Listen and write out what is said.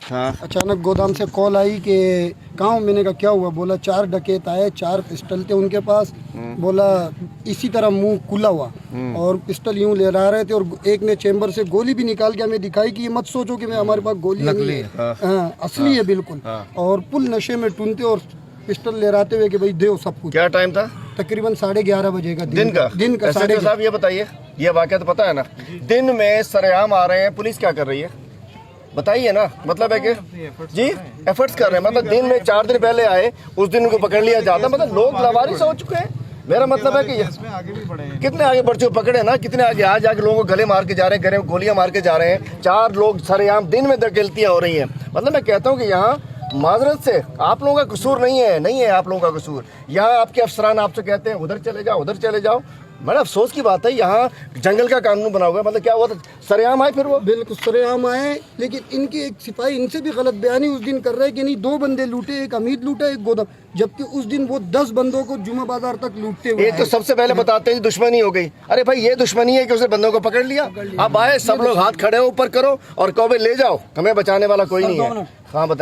हाँ। अचानक गोदाम से कॉल आई कि कहाँ हूँ? मैंने कहा क्या हुआ? बोला 4 डकैत आए, 4 पिस्टल थे उनके पास। बोला इसी तरह मुंह खुला हुआ और पिस्टल यूं ले रहे थे और एक ने चेंबर से गोली भी निकाल के हमें दिखाई कि ये मत सोचो कि मैं हमारे पास गोली नहीं है, हाँ, असली है बिल्कुल। और फुल नशे में टूनते और पिस्टल ले रहते हुए कि भाई दो सब कुछ। क्या टाइम था? तकरीबन 11:30 बजे का दिन का। साढ़े साहब ये बताइए, ये वाकया तो पता है ना, दिन में सरेआम आ रहे हैं, पुलिस क्या कर रही है बताइए ना। मतलब है कि जी एफर्ट्स कर रहे हैं, मतलब दिन में 4 दिन पहले आए, उस दिन उनको पकड़ लिया जाता, मतलब लोग लावारिस हो चुके हैं। मेरा मतलब है कि कितने आगे बढ़ चुके, पकड़े ना, कितने आगे आ जाके लोगों को गले मार के जा रहे हैं, गले में गोलियां मार के जा रहे हैं। 4 लोग सरेआम दिन में धकेलतियां हो रही हैं। मतलब मैं कहता हूं कि यहाँ माजरत से आप लोगों का कसूर नहीं है आप लोगों का कसूर। यहाँ आपके अफसरान आपसे कहते हैं उधर चले जाओ, उधर चले जाओ। बड़ा अफसोस की बात है, यहाँ जंगल का कानून बना हुआ है। मतलब क्या हुआ था, सरेआम आए, फिर वो बिल्कुल सरेआम आए, लेकिन इनके एक सिपाही इनसे भी गलत बयानी उस दिन कर रहे हैं कि नहीं 2 बंदे लूटे, एक अमीद लूटा, एक गोदाम, जबकि उस दिन वो 10 बंदों को जुमा बाजार तक लूटते हुए। एक तो सबसे पहले बताते हैं दुश्मनी हो गई। अरे भाई ये दुश्मनी है कि उसने बंदों को पकड़ लिया। अब आए सब लोग हाथ खड़े ऊपर करो और कहो ले जाओ, हमें बचाने वाला कोई नहीं है। हाँ बता।